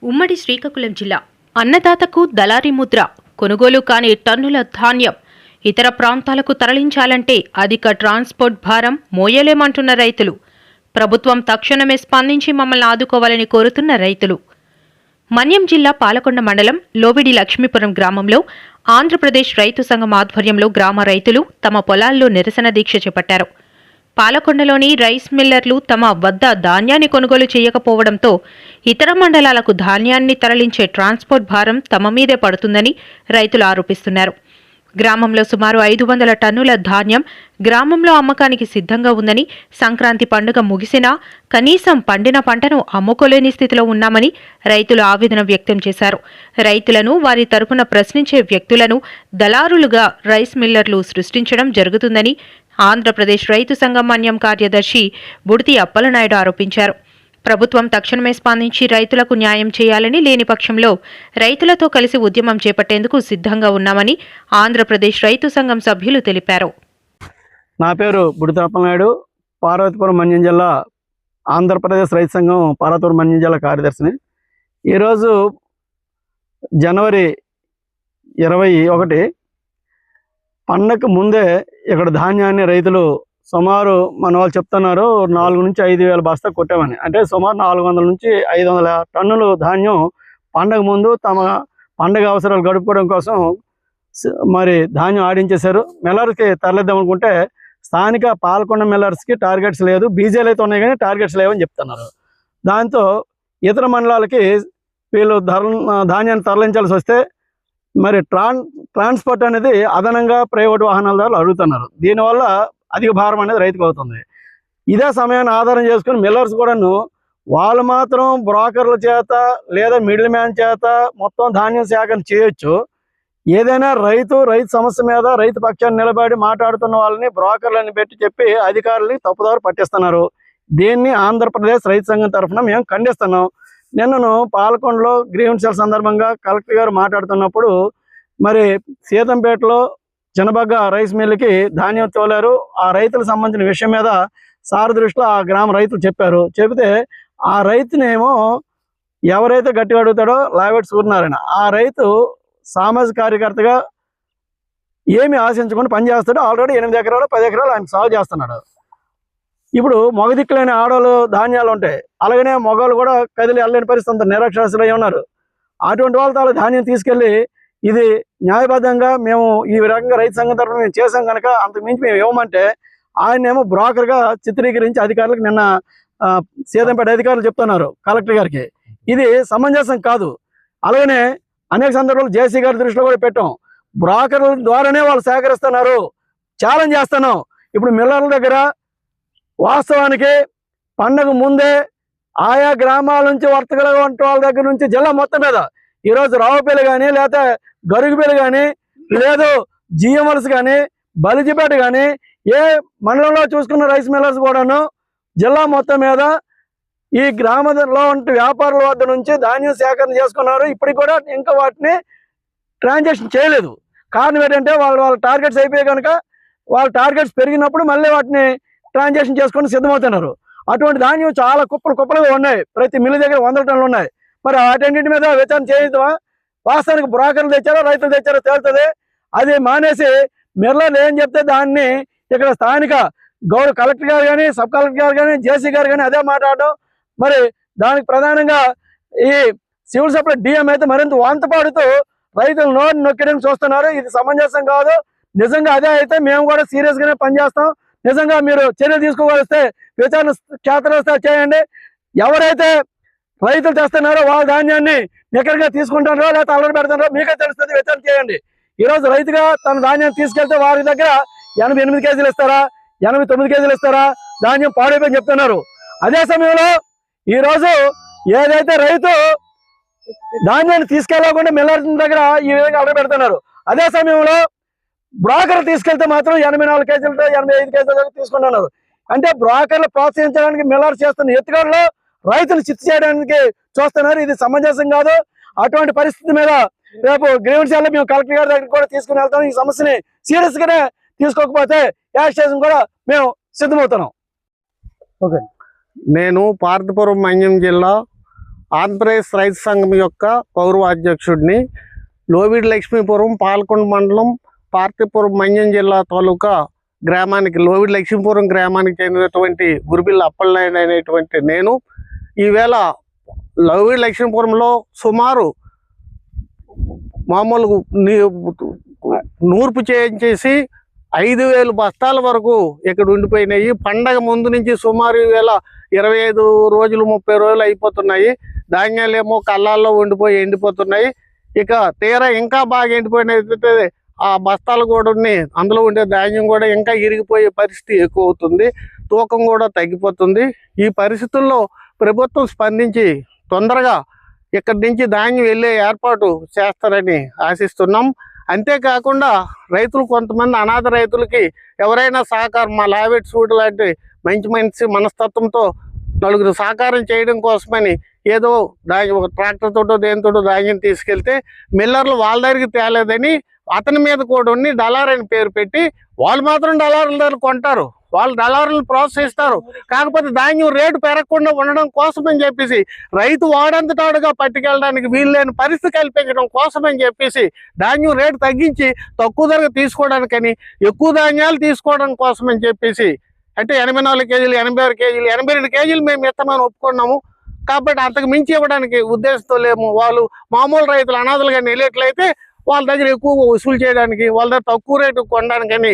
ఉమ్మడి శ్రీకాకుళం జిల్లా అన్నదాతకు దళారీ ముద్ర కొనుగోలు కాని టన్నుల ధాన్యం ఇతర ప్రాంతాలకు తరలించాలంటే అధిక ట్రాన్స్పోర్ట్ భారం మోయలేమంటున్న రైతులు. ప్రభుత్వం తక్షణమే స్పందించి మమ్మల్ని ఆదుకోవాలని కోరుతున్న రైతులు. మన్యం జిల్లా పాలకొండ మండలం లోవిడి లక్ష్మీపురం గ్రామంలో ఆంధ్రప్రదేశ్ రైతు సంఘం ఆధ్వర్యంలో గ్రామ రైతులు తమ పొలాల్లో నిరసన దీక్ష చేపట్టారు. పాలకొండలోని రైస్ మిల్లర్లు తమ వద్ద ధాన్యాన్ని కొనుగోలు చేయకపోవడంతో ఇతర మండలాలకు ధాన్యాన్ని తరలించే ట్రాన్స్పోర్ట్ భారం తమ మీదే పడుతుందని రైతులు ఆరోపిస్తున్నారు. గ్రామంలో సుమారు 500 టన్నుల ధాన్యం గ్రామంలో అమ్మకానికి సిద్ధంగా ఉందని, సంక్రాంతి పండుగ ముగిసినా కనీసం పండిన పంటను అమ్ముకోలేని స్థితిలో ఉన్నామని రైతులు ఆవేదన వ్యక్తం చేశారు. రైతులను, వారి తరపున ప్రశ్నించే వ్యక్తులను దళారులుగా రైస్ మిల్లర్లు సృష్టించడం జరుగుతుందని ఆంధ్రప్రదేశ్ రైతు సంఘం మన్యం కార్యదర్శి బుడితి అప్పలనాయుడు ఆరోపించారు. ప్రభుత్వం తక్షణమే స్పందించి రైతులకు న్యాయం చేయాలని, లేని పక్షంలో రైతులతో కలిసి ఉద్యమం చేపట్టేందుకు సిద్ధంగా ఉన్నామని ఆంధ్రప్రదేశ్ రైతు సంఘం సభ్యులు తెలిపారు. నా పేరు బుడితి అప్పలనాయుడు, పార్వతీపురం మన్యం జిల్లా ఆంధ్రప్రదేశ్ రైతు సంఘం పార్వతీపురం మన్యం జిల్లా కార్యదర్శిని. ఈరోజు జనవరి 21 పండగకు ముందే ఇక్కడ ధాన్యాన్ని రైతులు సుమారు మన వాళ్ళు చెప్తున్నారు 4 నుంచి 5,000 బస్తా కొట్టామని. అంటే సుమారు 400 నుంచి 500 టన్నులు ధాన్యం పండగ ముందు తమ పండగ అవసరాలు గడుపుకోవడం కోసం మరి ధాన్యం ఆడించేశారు. మిల్లర్స్కి తరలిద్దామనుకుంటే స్థానిక పాలకొండ మిల్లర్స్కి టార్గెట్స్ లేదు, బీజేలు అయితే ఉన్నాయి కానీ టార్గెట్స్ లేవని చెప్తున్నారు. దాంతో ఇతర మండలాలకి వీళ్ళు ధాన్యాన్ని తరలించాల్సి వస్తే మరి ట్రాన్స్పోర్ట్ అనేది అదనంగా ప్రైవేట్ వాహనాల ద్వారా అడుగుతున్నారు. దీనివల్ల అధిక భారం అనేది రైతుకు అవుతుంది. ఇదే సమయాన్ని ఆధారం చేసుకుని మిల్లర్స్ కూడాను వాళ్ళు మాత్రం బ్రోకర్ల చేత లేదా మిడిల్ మ్యాన్ చేత మొత్తం ధాన్యం సేకరణ చేయొచ్చు. ఏదైనా రైతు సమస్య మీద రైతు పక్షాన్ని నిలబడి మాట్లాడుతున్న వాళ్ళని బ్రోకర్లని పెట్టి చెప్పి అధికారులని తప్పుదారు పట్టిస్తున్నారు. దీన్ని ఆంధ్రప్రదేశ్ రైతు సంఘం తరఫున మేము ఖండిస్తున్నాం. నిన్నను పాలకొండలో గ్రీవెన్సీల సందర్భంగా కలెక్టర్ గారు మాట్లాడుతున్నప్పుడు మరి సీతంపేటలో చినబగ్గ రైస్ మిల్లుకి ధాన్యం తోలారు. ఆ రైతులకు సంబంధించిన విషయం మీద సార్ దృష్టిలో ఆ గ్రామ రైతులు చెప్పారు. చెబితే ఆ రైతునేమో ఎవరైతే గట్టిగా అడుగుతాడో లావెట్ సూర్యనారాయణ, ఆ రైతు సామాజిక కార్యకర్తగా ఏమి ఆశించకుండా పనిచేస్తాడు. ఆల్రెడీ 8 ఎకరాలు 10 ఎకరాలు ఆయన సాగు చేస్తున్నాడు. ఇప్పుడు మగదిక్కులేని ఆడవాళ్ళు ధాన్యాలు ఉంటాయి, అలాగనే మగవాళ్ళు కూడా కదిలి వెళ్ళలేని పరిస్థితి, నిరక్షరాస్యులు అయి ఉన్నారు. అటువంటి వాళ్ళతో వాళ్ళ ధాన్యం తీసుకెళ్ళి ఇది న్యాయబద్ధంగా మేము ఈ రకంగా రైతు సంఘం తరఫున మేము చేసాం కనుక అంతకుమించి మేము ఇవ్వమంటే ఆయనేమో బ్రోకర్గా చిత్రీకరించి అధికారులకు నిన్న సీతంపేట అధికారులు చెప్తున్నారు కలెక్టర్ గారికి. ఇది సమంజసం కాదు. అలాగనే అనేక సందర్భాలు జేసీ గారి దృష్టిలో కూడా పెట్టాం. బ్రోకర్ల ద్వారానే వాళ్ళు సేకరిస్తున్నారు. ఛాలెంజ్ చేస్తున్నాం. ఇప్పుడు మిల్లర్ల దగ్గర వాస్తవానికి పండగ ముందే ఆయా గ్రామాల నుంచి వర్తకుల వంటి వాళ్ళ దగ్గర నుంచి జిల్లా మొత్తం మీద ఈరోజు రావుపల్లి కానీ, లేకపోతే గరుగుపల్లి కానీ, లేదు జిఎంఎల్స్ కానీ, బలిజిపేట కానీ, ఏ మండలంలో చూసుకున్న రైస్ మిల్లర్స్ కూడాను జిల్లా మొత్తం మీద ఈ గ్రామంలో ఉంటే వ్యాపారుల వద్ద నుంచి ధాన్యం సేకరణ చేసుకున్నారు. ఇప్పటికి కూడా ఇంకా వాటిని ట్రాన్సాక్షన్ చేయలేదు. కారణం ఏంటంటే వాళ్ళ టార్గెట్స్ అయిపోయాయి కనుక వాళ్ళ టార్గెట్స్ పెరిగినప్పుడు మళ్ళీ వాటిని ట్రాన్సాక్షన్ చేసుకొని సిద్ధమవుతున్నారు. అటువంటి ధాన్యం చాలా కుప్పలుగా ఉన్నాయి. ప్రతి మిల్లు దగ్గర 100 టన్నులు ఉన్నాయి. మరి వాటన్నింటి మీద విచారణ చేద్దామా? వాస్తవానికి బ్రోకర్లు తెచ్చారో రైతులు తెచ్చారో తేలుతుంది. అది మానేసి మిల్లర్లు ఏం చెప్తే దాన్ని ఇక్కడ స్థానిక గౌరవ కలెక్టర్ గారు కానీ, సబ్ కలెక్టర్ గారు కానీ, జేసీ గారు కానీ అదే మాట్లాడడం. మరి దానికి ప్రధానంగా ఈ సివిల్ సప్లై డిఎం అయితే మరింత వంత పాడుతూ రైతులు నోరు నొక్కడానికి చూస్తున్నారు. ఇది సమంజసం కాదు. నిజంగా అదే అయితే మేము కూడా సీరియస్ గానే పనిచేస్తాం. నిజంగా మీరు చర్యలు తీసుకోగలిస్తే విచారణ క్షేత్రస్థాయి చేయండి. ఎవరైతే రైతులు తెస్తున్నారో వాళ్ళ ధాన్యాన్ని నికరంగా తీసుకుంటారో లేకపోతే అల్లరి పెడుతున్నారో మీకే తెలుస్తుంది. విచారణ చేయండి. ఈరోజు రైతుగా తన ధాన్యాన్ని తీసుకెళ్తే వారి దగ్గర 88 కేజీలు ఇస్తారా, 89 కేజీలు ఇస్తారా, ధాన్యం పాడైపోయి చెప్తున్నారు. అదే సమయంలో ఈరోజు ఏదైతే రైతు ధాన్యాన్ని తీసుకెళ్లకుండా మిల్లర్ దగ్గర ఈ విధంగా అల్లరి పెడుతున్నారు. అదే సమయంలో బ్రోకర్లు తీసుకెళ్తే మాత్రం 84 కేజీలతో 85 కేజీలతో తీసుకుంటున్నారు. అంటే బ్రోకర్లు ప్రోత్సహించడానికి మిల్లర్స్ చేస్తున్న ఎత్తుగడలో రైతులు చిత్తు చేయడానికి చూస్తున్నారు. ఇది సమంజసం కాదు. అటువంటి పరిస్థితి మీద రేపు గ్రీవెన్సీలో మేము కలెక్టర్ గారి దగ్గర కూడా తీసుకుని వెళ్తాం. ఈ సమస్యని సీరియస్ గానే తీసుకోకపోతే యాక్షన్ కూడా మేము సిద్ధమవుతున్నాం. ఓకే. నేను పార్వతీపురం మన్యం జిల్లా ఆంధ్రప్రదేశ్ రైతు సంఘం యొక్క గౌరవ అధ్యక్షుడిని. లోవిడి లక్ష్మీపురం పాలకొండ మండలం పార్తీపురం మన్యం జిల్లా తాలూకా గ్రామానికి లోవిడి లక్ష్మీపురం గ్రామానికి చెందినటువంటి గురిబిల్ల అప్పలనాయుడు అనేటువంటి నేను ఈవేళ లోవిడి లక్ష్మీపురంలో సుమారు మామూలు నూర్పు చేయించేసి 5,000 బస్తాల వరకు ఇక్కడ ఉండిపోయినాయి. పండగ ముందు నుంచి సుమారు ఈవేళ 25 రోజులు 30 రోజులు అయిపోతున్నాయి. ధాన్యాలు ఏమో కళ్ళాల్లో ఉండిపోయి ఎండిపోతున్నాయి. ఇక తీరా ఇంకా బాగా ఎండిపోయినట్లయితే ఆ బస్తాలు కూడా అందులో ఉండే ధాన్యం కూడా ఇంకా ఇరిగిపోయే పరిస్థితి ఎక్కువ అవుతుంది. తూకం కూడా తగ్గిపోతుంది. ఈ పరిస్థితుల్లో ప్రభుత్వం స్పందించి తొందరగా ఇక్కడి నుంచి ధాన్యం వెళ్ళే ఏర్పాటు చేస్తారని ఆశిస్తున్నాం. అంతేకాకుండా రైతులు కొంతమంది అనాథ రైతులకి ఎవరైనా సహకారం మా లావెట్ సూడ్ లాంటి మంచి మనస్తత్వంతో నలుగురు సహకారం చేయడం కోసమని ఏదో ఒక ట్రాక్టర్ తోటో దేనితోటో ధాన్యం తీసుకెళ్తే మిల్లర్లు వాళ్ళ దగ్గరికి తేలేదని అతని మీద కూడా ఉండి డలార్ అని పేరు పెట్టి వాళ్ళు మాత్రం డలార్ల దగ్గర కొంటారు, వాళ్ళు డలార్లను ప్రోత్సహిస్తారు. కాకపోతే ధాన్యం రేటు పెరగకుండా ఉండడం కోసమని చెప్పేసి రైతు వాడంతటాడుగా పట్టుకెళ్ళడానికి వీలు లేని పరిస్థితి కల్పించడం కోసమని చెప్పేసి ధాన్యం రేటు తగ్గించి తక్కువ ధరకు తీసుకోవడానికని ఎక్కువ ధాన్యాలు తీసుకోవడం కోసమని చెప్పేసి అంటే 84 కేజీలు 86 కేజీలు 82 కేజీలు మేము ఇస్తామని ఒప్పుకున్నాము. కాబట్టి అంతకు మించి ఇవ్వడానికి ఉద్దేశంతో లేము. వాళ్ళు మామూలు రైతులు అనాథలుగా నిలేట్లయితే వాళ్ళ దగ్గర ఎక్కువ వసూలు చేయడానికి వాళ్ళ దగ్గర తక్కువ రేటు కొనడానికని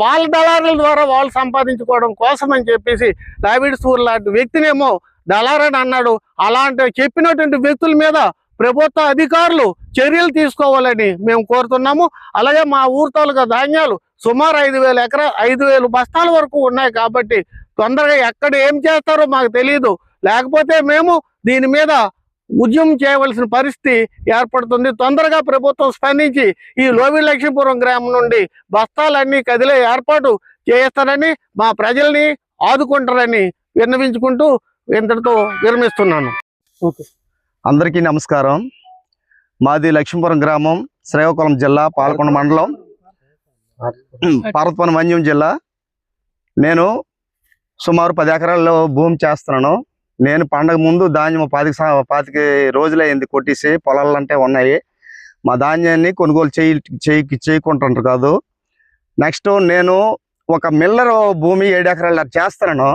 వాళ్ళ దళారుల ద్వారా వాళ్ళు సంపాదించుకోవడం కోసం అని చెప్పేసి లావిడ్ సూర్ లాంటి వ్యక్తినేమో దళార్ అని అన్నాడు. అలాంటి చెప్పినటువంటి వ్యక్తుల మీద ప్రభుత్వ అధికారులు చర్యలు తీసుకోవాలని మేము కోరుతున్నాము. అలాగే మా ఊరు తాలూకా ధాన్యాలు సుమారు 5,000 బస్తాల వరకు ఉన్నాయి. కాబట్టి తొందరగా ఎక్కడ ఏం చేస్తారో మాకు తెలియదు. లేకపోతే మేము దీని మీద ఉద్యమం చేయవలసిన పరిస్థితి ఏర్పడుతుంది. తొందరగా ప్రభుత్వం స్పందించి ఈ లోవిడి లక్ష్మీపురం గ్రామం నుండి బస్తాలన్నీ కదిలే ఏర్పాటు చేస్తారని మా ప్రజల్ని ఆదుకుంటారని విన్నవించుకుంటూ ఇంతటితో విరమిస్తున్నాను. ఓకే, అందరికీ నమస్కారం. మాది లక్ష్మీపురం గ్రామం, శ్రీకాకుళం జిల్లా, పాలకొండ మండలం, పార్వతీపురం మన్యం జిల్లా. నేను సుమారు 10 ఎకరాల్లో భూమి చేస్తున్నాను. నేను పండగ ముందు ధాన్యం 25 రోజులైంది కొట్టేసి పొలాలంటే ఉన్నాయి. మా ధాన్యాన్ని కొనుగోలు చేయకుంటుంటారు కాదు. నెక్స్ట్ నేను ఒక మిల్లర్ భూమి 7 ఎకరాలు చేస్తున్నాను.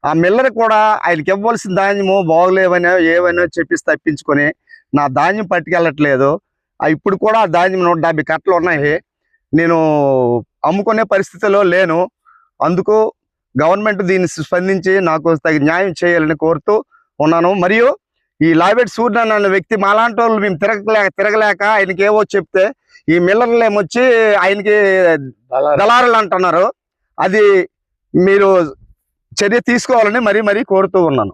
ఆ మిల్లర్ కూడా ఆయనకి ఇవ్వాల్సిన ధాన్యము బాగోలేవనో ఏవైనా చెప్పేసి తప్పించుకొని నా ధాన్యం పట్టుకెళ్ళట్లేదు. ఇప్పుడు కూడా ఆ ధాన్యం 170 కట్టలు ఉన్నాయి. నేను అమ్ముకునే పరిస్థితిలో లేను. అందుకు గవర్నమెంట్ దీన్ని స్పందించి నాకు తగిన న్యాయం చేయాలని కోరుతూ ఉన్నాను. మరియు ఈ లావెట్ సూర్య అన్న వ్యక్తి మాలాంటి వాళ్ళు మేము తిరగలేక ఆయనకి ఏవో చెప్తే ఈ మిల్లర్లు ఏమొచ్చి ఆయనకి దళారులు అంటున్నారు. అది మీరు చర్య తీసుకోవాలని మరీ కోరుతూ ఉన్నాను.